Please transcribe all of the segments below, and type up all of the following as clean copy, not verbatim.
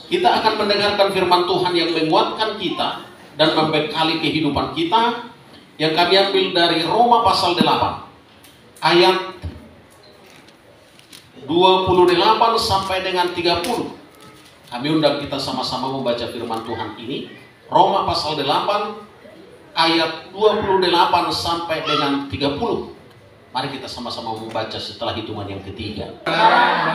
kita akan mendengarkan firman Tuhan yang menguatkan kita dan membekali kehidupan kita, yang kami ambil dari Roma pasal 8 ayat 28 sampai dengan 30. Kami undang kita sama-sama membaca firman Tuhan ini. Roma pasal 8 ayat 28 sampai dengan 30. Mari kita sama-sama membaca setelah hitungan yang ketiga.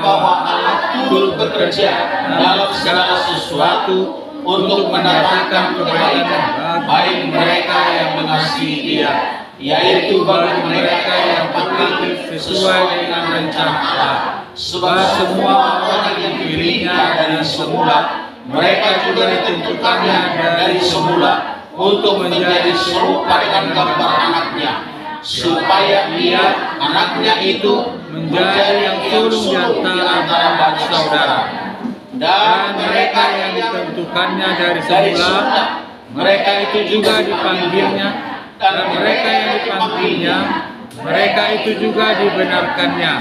Bahwa Allah turut bekerja dalam segala sesuatu untuk mendatangkan kebaikan baik mereka yang mengasihi Dia, yaitu bagi mereka yang dipanggil sesuai dengan rencana Allah. Sebab semua orang yang dipilihnya dari semula, mereka juga ditentukannya dari semula untuk menjadi serupa dengan gambar anaknya, supaya Ia, anaknya itu, menjadi yang sulung di antara banyak saudara. Dan mereka yang ditentukannya dari semula, mereka itu juga dipanggilnya, dan mereka yang dipanggilnya, mereka itu juga dibenarkannya,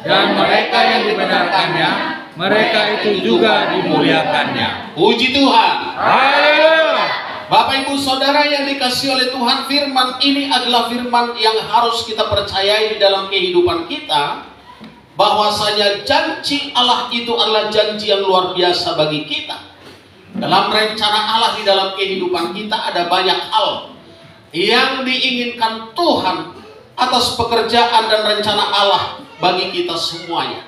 dan mereka yang dibenarkannya, mereka itu juga dimuliakannya. Puji Tuhan. Haleluya. Bapak Ibu Saudara yang dikasihi oleh Tuhan, firman ini adalah firman yang harus kita percayai di dalam kehidupan kita, bahwasanya janji Allah itu adalah janji yang luar biasa bagi kita. Dalam rencana Allah di dalam kehidupan kita ada banyak hal yang diinginkan Tuhan atas pekerjaan dan rencana Allah bagi kita semuanya.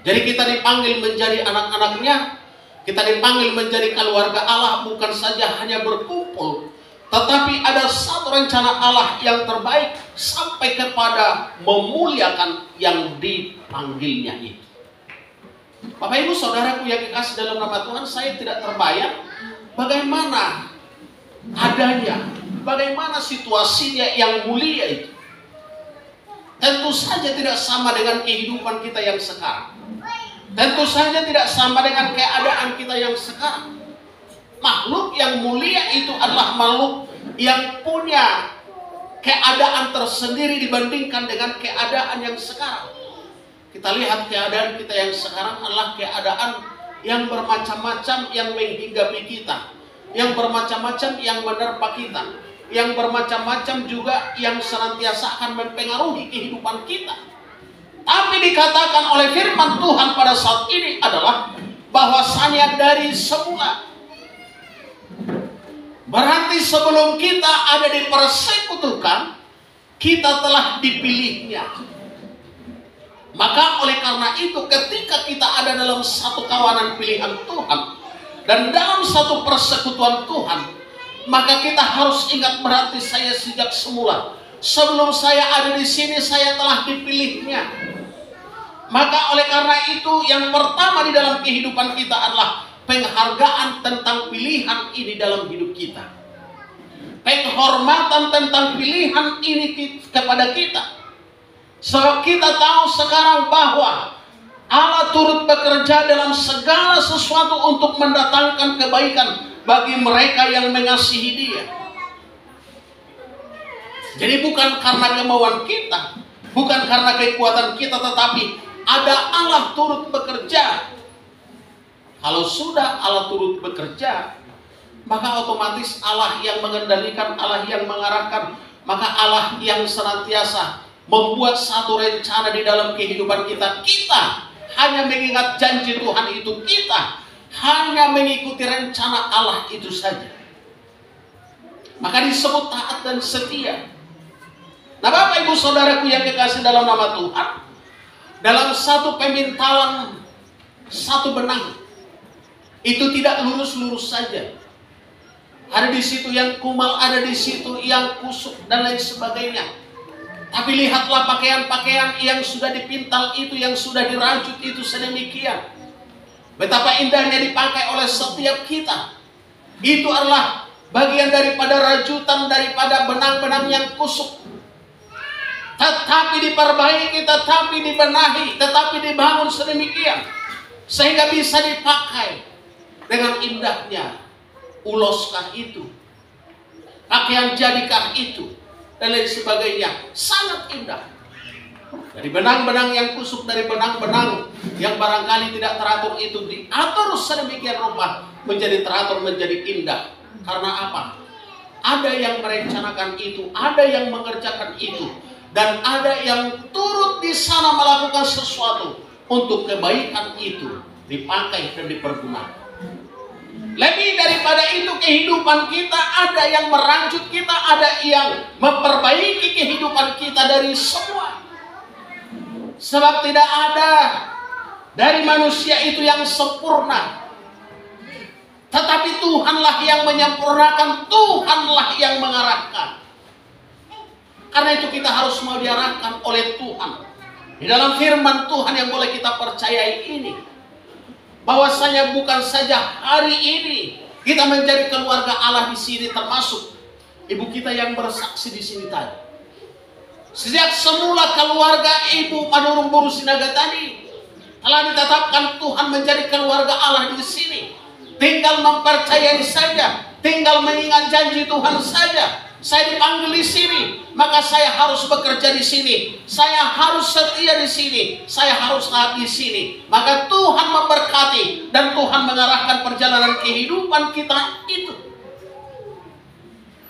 Jadi kita dipanggil menjadi anak-anaknya, kita dipanggil menjadi keluarga Allah, bukan saja hanya berkumpul, tetapi ada satu rencana Allah yang terbaik sampai kepada memuliakan yang dipanggilnya itu. Bapak Ibu Saudaraku yang dikasih dalam nama Tuhan, saya tidak terbayang bagaimana adanya, bagaimana situasinya yang mulia itu. Tentu saja tidak sama dengan kehidupan kita yang sekarang. Tentu saja tidak sama dengan keadaan kita yang sekarang. Makhluk yang mulia itu adalah makhluk yang punya keadaan tersendiri dibandingkan dengan keadaan yang sekarang. Kita lihat keadaan kita yang sekarang adalah keadaan yang bermacam-macam yang menghinggapi kita, yang bermacam-macam yang menerpa kita, yang bermacam-macam juga yang senantiasa akan mempengaruhi kehidupan kita. Tapi dikatakan oleh firman Tuhan pada saat ini adalah bahwasanya dari semula, berarti sebelum kita ada dipersekutukan, kita telah dipilihnya. Maka oleh karena itu ketika kita ada dalam satu kawanan pilihan Tuhan dan dalam satu persekutuan Tuhan, maka kita harus ingat berarti saya sejak semula, sebelum saya ada di sini, saya telah dipilihnya. Maka oleh karena itu yang pertama di dalam kehidupan kita adalah penghargaan tentang pilihan ini dalam hidup kita. Penghormatan tentang pilihan ini kepada kita. Sebab kita tahu sekarang bahwa Allah turut bekerja dalam segala sesuatu untuk mendatangkan kebaikan bagi mereka yang mengasihi Dia. Jadi bukan karena kemauan kita, bukan karena kekuatan kita, tetapi ada Allah turut bekerja. Kalau sudah Allah turut bekerja, maka otomatis Allah yang mengendalikan, Allah yang mengarahkan, maka Allah yang senantiasa membuat satu rencana di dalam kehidupan kita. Kita hanya mengingat janji Tuhan itu, kita hanya mengikuti rencana Allah itu saja. Maka disebut taat dan setia. Nah Bapak Ibu Saudaraku yang dikasih dalam nama Tuhan, dalam satu pemintalan satu benang itu tidak lurus-lurus saja. Ada di situ yang kumal, ada di situ yang kusut dan lain sebagainya. Tapi lihatlah pakaian-pakaian yang sudah dipintal itu, yang sudah dirajut itu sedemikian. Betapa indahnya dipakai oleh setiap kita. Itu adalah bagian daripada rajutan, daripada benang-benang yang kusut. Tetapi diperbaiki, tetapi dibenahi, tetapi dibangun sedemikian, sehingga bisa dipakai dengan indahnya. Uloskah itu? Pakaian jadikah itu? Dan lain sebagainya. Sangat indah. Dari benang-benang yang kusuk, dari benang-benang yang barangkali tidak teratur itu diatur sedemikian rupa menjadi teratur, menjadi indah. Karena apa? Ada yang merencanakan itu, ada yang mengerjakan itu, dan ada yang turut di sana melakukan sesuatu untuk kebaikan itu dipakai dan dipergunakan. Lebih daripada itu, kehidupan kita ada yang merajut kita, ada yang memperbaiki kehidupan kita dari semua. Sebab tidak ada dari manusia itu yang sempurna, tetapi Tuhanlah yang menyempurnakan, Tuhanlah yang mengarahkan. Karena itu kita harus mau diarahkan oleh Tuhan. Di dalam firman Tuhan yang boleh kita percayai ini, bahwasanya bukan saja hari ini kita menjadi keluarga Allah di sini, termasuk ibu kita yang bersaksi di sini tadi. Sejak semula keluarga Ibu Manurung Boru Sinaga tadi telah ditetapkan Tuhan menjadi keluarga Allah di sini. Tinggal mempercayai saja, tinggal mengingat janji Tuhan saja. Saya dipanggil di sini, maka saya harus bekerja di sini. Saya harus setia di sini. Saya harus taat di sini. Maka Tuhan memberkati dan Tuhan mengarahkan perjalanan kehidupan kita itu.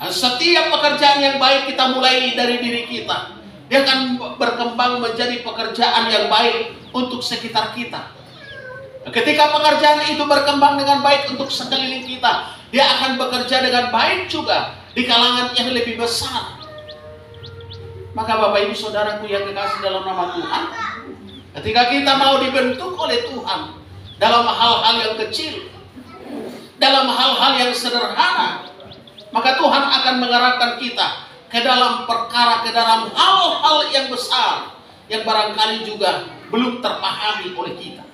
Dan setiap pekerjaan yang baik kita mulai dari diri kita, dia akan berkembang menjadi pekerjaan yang baik untuk sekitar kita. Ketika pekerjaan itu berkembang dengan baik untuk sekeliling kita, dia akan bekerja dengan baik juga di kalangan yang lebih besar. Maka Bapak Ibu Saudaraku yang dikasih dalam nama Tuhan, ketika kita mau dibentuk oleh Tuhan dalam hal-hal yang kecil, dalam hal-hal yang sederhana, maka Tuhan akan mengarahkan kita ke dalam perkara, ke dalam hal-hal yang besar yang barangkali juga belum terpahami oleh kita.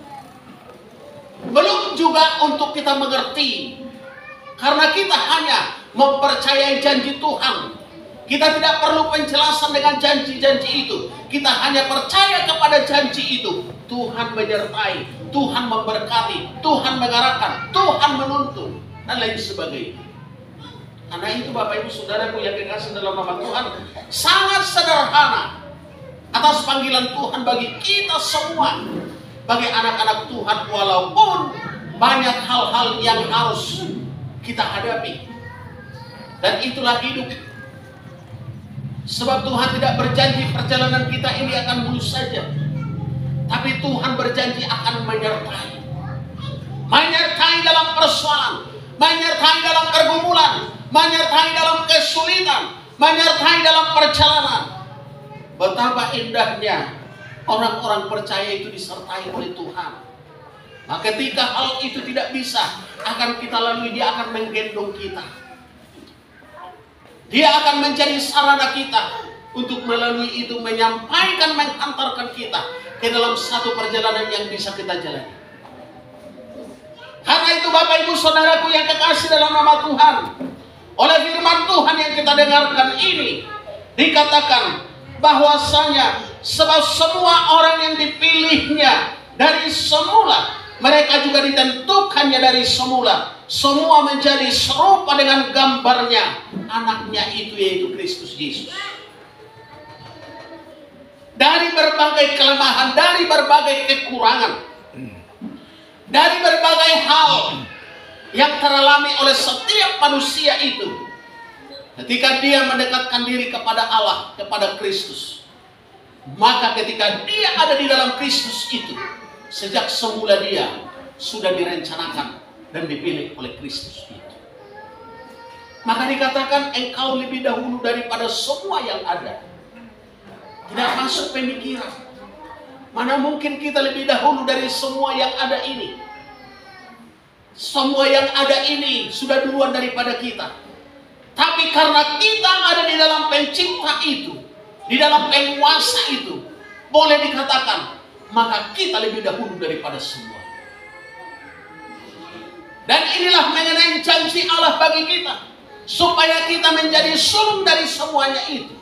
Belum juga untuk kita mengerti. Karena kita hanya mempercayai janji Tuhan. Kita tidak perlu penjelasan dengan janji-janji itu. Kita hanya percaya kepada janji itu. Tuhan menyertai, Tuhan memberkati, Tuhan mengarahkan, Tuhan menuntun, dan lain sebagainya. Karena itu Bapak Ibu Saudaraku yang dikasih dalam nama Tuhan, sangat sederhana atas panggilan Tuhan bagi kita semua, bagi anak-anak Tuhan, walaupun banyak hal-hal yang harus kita hadapi. Dan itulah hidup. Sebab Tuhan tidak berjanji perjalanan kita ini akan mulus saja, tapi Tuhan berjanji akan menyertai. Menyertai dalam persoalan, menyertai dalam pergumulan, menyertai dalam kesulitan, menyertai dalam perjalanan. Betapa indahnya orang-orang percaya itu disertai oleh Tuhan. Nah, ketika hal itu tidak bisa akan kita lalui, dia akan menggendong kita. Dia akan menjadi sarana kita untuk melalui itu menyampaikan, menghantarkan kita ke dalam satu perjalanan yang bisa kita jalani. Karena itu Bapak Ibu Saudaraku yang kekasih dalam nama Tuhan, oleh firman Tuhan yang kita dengarkan ini dikatakan bahwasanya sebab semua orang yang dipilihnya dari semula, mereka juga ditentukannya dari semula, semua menjadi serupa dengan gambarnya, anaknya itu yaitu Kristus Yesus. Dari berbagai kelemahan, dari berbagai kekurangan, dari berbagai hal yang teralami oleh setiap manusia itu, ketika dia mendekatkan diri kepada Allah, kepada Kristus, maka ketika dia ada di dalam Kristus itu, sejak semula dia sudah direncanakan dan dipilih oleh Kristus itu. Maka dikatakan engkau lebih dahulu daripada semua yang ada. Tidak masuk pemikiran. Mana mungkin kita lebih dahulu dari semua yang ada ini. Semua yang ada ini sudah duluan daripada kita. Tapi karena kita ada di dalam pencipta itu, di dalam penguasa itu, boleh dikatakan maka kita lebih dahulu daripada semua. Dan inilah mengenai janji Allah bagi kita, supaya kita menjadi sulung dari semuanya itu.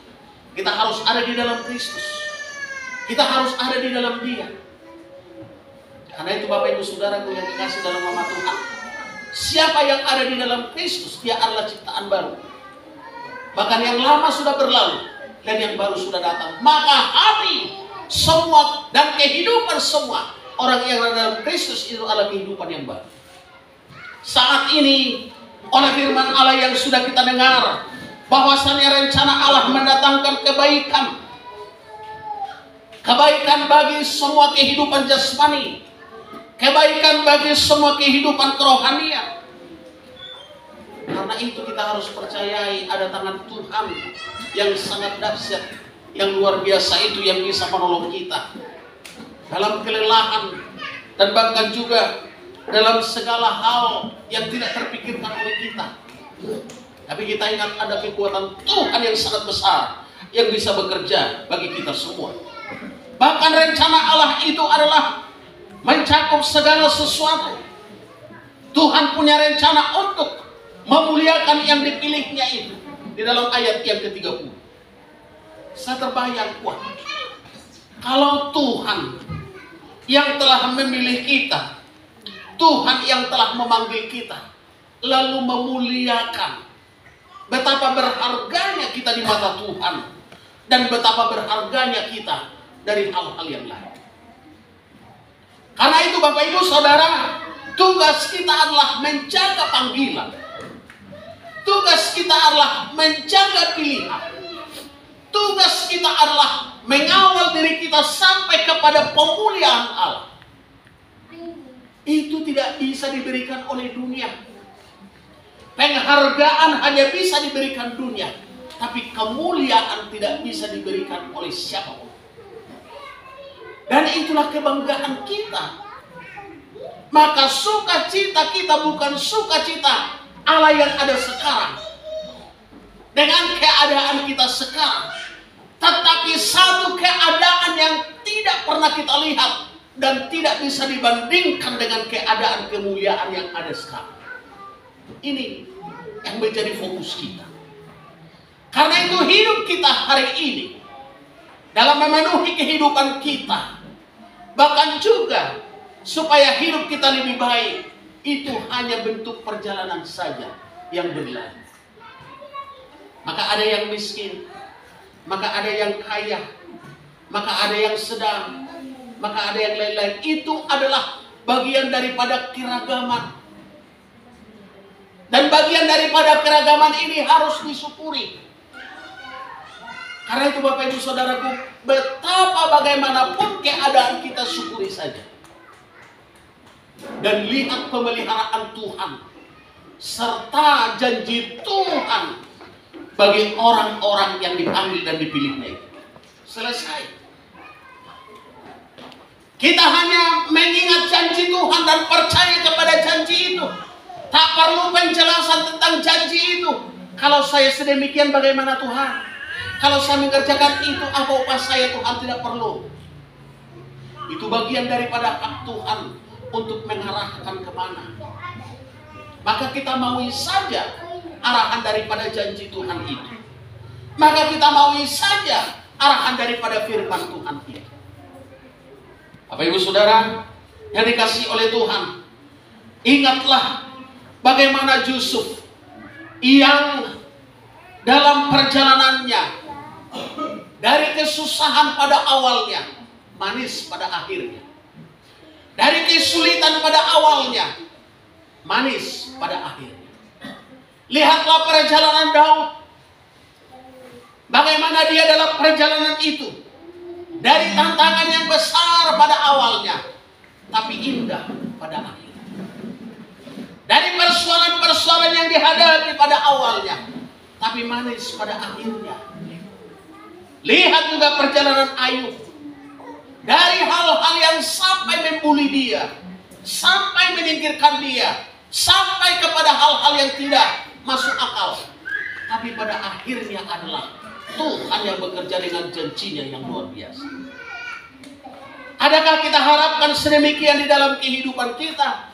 Kita harus ada di dalam Kristus. Kita harus ada di dalam Dia. Karena itu Bapak Ibu Saudaraku yang dikasih dalam nama Tuhan, siapa yang ada di dalam Kristus, dia adalah ciptaan baru. Bahkan yang lama sudah berlalu dan yang baru sudah datang. Maka hari semua dan kehidupan semua orang yang ada dalam Kristus itu adalah kehidupan yang baru. Saat ini oleh firman Allah yang sudah kita dengar, bahwasannya rencana Allah mendatangkan kebaikan bagi semua kehidupan jasmani, kebaikan bagi semua kehidupan kerohanian. Karena itu kita harus percayai ada tangan Tuhan yang sangat dahsyat, yang luar biasa itu, yang bisa menolong kita dalam kelelahan dan bahkan juga dalam segala hal yang tidak terpikirkan oleh kita. Tapi kita ingat ada kekuatan Tuhan yang sangat besar yang bisa bekerja bagi kita semua. Bahkan rencana Allah itu adalah mencakup segala sesuatu. Tuhan punya rencana untuk memuliakan yang dipilihnya itu. Di dalam ayat yang ke-30. Saya terbayang, wah, kalau Tuhan yang telah memilih kita, Tuhan yang telah memanggil kita, lalu memuliakan, betapa berharganya kita di mata Tuhan, dan betapa berharganya kita dari hal-hal yang lain. Karena itu Bapak Ibu Saudara, tugas kita adalah menjaga panggilan. Tugas kita adalah menjaga pilihan. Tugas kita adalah mengawal diri kita sampai kepada pemuliaan Allah. Itu tidak bisa diberikan oleh dunia. Penghargaan hanya bisa diberikan dunia, tapi kemuliaan tidak bisa diberikan oleh siapapun. Dan itulah kebanggaan kita. Maka sukacita kita bukan sukacita Allah yang ada sekarang dengan keadaan kita sekarang, tetapi satu keadaan yang tidak pernah kita lihat dan tidak bisa dibandingkan dengan keadaan kemuliaan yang ada sekarang. Ini yang menjadi fokus kita. Karena itu hidup kita hari ini dalam memenuhi kehidupan kita, bahkan juga supaya hidup kita lebih baik, itu hanya bentuk perjalanan saja yang berlalu. Maka ada yang miskin, maka ada yang kaya, maka ada yang sedang, maka ada yang lain-lain. Itu adalah bagian daripada keragaman. Dan bagian daripada keragaman ini harus disyukuri. Karena itu Bapak Ibu Saudaraku, betapa bagaimanapun keadaan kita syukuri saja. Dan lihat pemeliharaan Tuhan serta janji Tuhan bagi orang-orang yang dipanggil dan dipilihnya itu. Selesai. Kita hanya mengingat janji Tuhan dan percaya kepada janji itu. Tak perlu penjelasan tentang janji itu. Kalau saya sedemikian bagaimana Tuhan? Kalau saya mengerjakan itu, apa upah saya Tuhan? Tidak perlu. Itu bagian daripada hak Tuhan untuk mengarahkan kemana. Maka kita maui saja arahan daripada janji Tuhan itu. Maka kita maui saja arahan daripada firman Tuhan itu. Bapak Ibu Saudara yang dikasihi oleh Tuhan, ingatlah bagaimana Yusuf yang dalam perjalanannya dari kesusahan pada awalnya, manis pada akhirnya. Dari kesulitan pada awalnya, manis pada akhirnya. Lihatlah perjalanan Daud. Bagaimana dia dalam perjalanan itu. Dari tantangan yang besar pada awalnya, tapi indah pada akhirnya. Dari persoalan-persoalan yang dihadapi pada awalnya, tapi manis pada akhirnya. Lihat juga perjalanan Ayub. Dari hal-hal yang sampai membuli dia, sampai menyingkirkan dia, sampai kepada hal-hal yang tidak masuk akal. Tapi pada akhirnya adalah Tuhan yang bekerja dengan janjinya yang luar biasa. Adakah kita harapkan sedemikian di dalam kehidupan kita?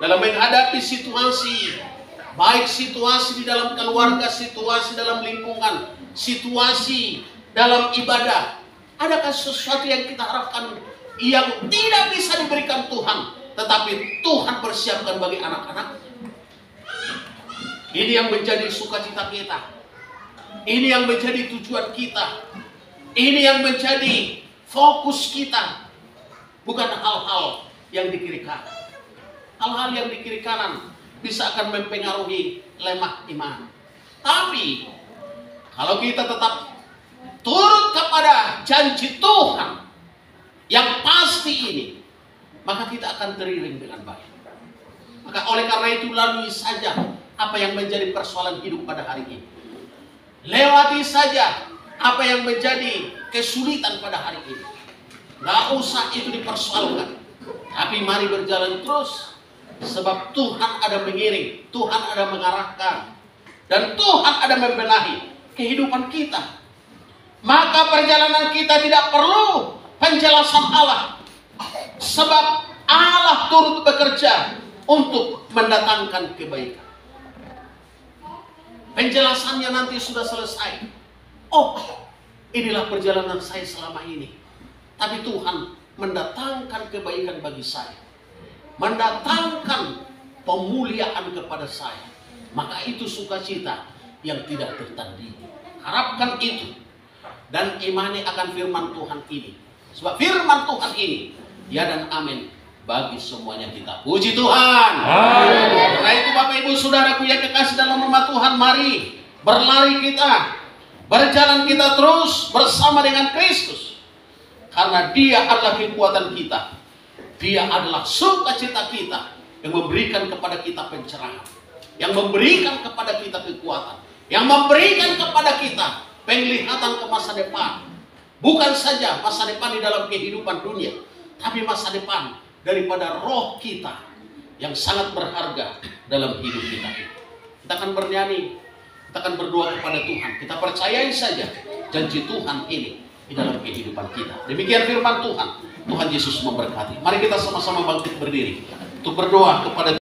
Dalam menghadapi situasi, baik situasi di dalam keluarga, situasi dalam lingkungan, situasi dalam ibadah. Adakah sesuatu yang kita harapkan yang tidak bisa diberikan Tuhan, tetapi Tuhan persiapkan bagi anak-anak? Ini yang menjadi sukacita kita. Ini yang menjadi tujuan kita. Ini yang menjadi Fokus kita bukan hal-hal yang di kiri kanan. Hal-hal yang di kiri kanan bisa akan mempengaruhi lemah iman. Tapi kalau kita tetap turut kepada janji Tuhan yang pasti ini, maka kita akan teriring dengan baik. Maka oleh karena itu lalui saja apa yang menjadi persoalan hidup pada hari ini. Lewati saja apa yang menjadi kesulitan pada hari ini. Gak usah itu dipersoalkan. Tapi mari berjalan terus. Sebab Tuhan ada mengiring, Tuhan ada mengarahkan, dan Tuhan ada membenahi kehidupan kita. Maka perjalanan kita tidak perlu penjelasan Allah. Sebab Allah turut bekerja untuk mendatangkan kebaikan. Penjelasannya nanti sudah selesai. Oh, inilah perjalanan saya selama ini. Tapi Tuhan mendatangkan kebaikan bagi saya. Mendatangkan pemuliaan kepada saya. Maka itu sukacita yang tidak tertandingi. Harapkan itu. Dan imani akan firman Tuhan ini. Sebab firman Tuhan ini, ya dan amin, bagi semuanya kita. Puji Tuhan. Amin. Karena itu Bapak Ibu Saudaraku yang kekasih dalam nama Tuhan, mari berlari kita. Berjalan kita terus bersama dengan Kristus. Karena Dia adalah kekuatan kita. Dia adalah sukacita kita yang memberikan kepada kita pencerahan, yang memberikan kepada kita kekuatan, yang memberikan kepada kita penglihatan ke masa depan. Bukan saja masa depan di dalam kehidupan dunia, tapi masa depan daripada roh kita yang sangat berharga dalam hidup kita. Kita akan bernyanyi, kita akan berdoa kepada Tuhan. Kita percayai saja janji Tuhan ini di dalam kehidupan kita. Demikian firman Tuhan. Tuhan Yesus memberkati. Mari kita sama-sama bangkit berdiri untuk berdoa kepada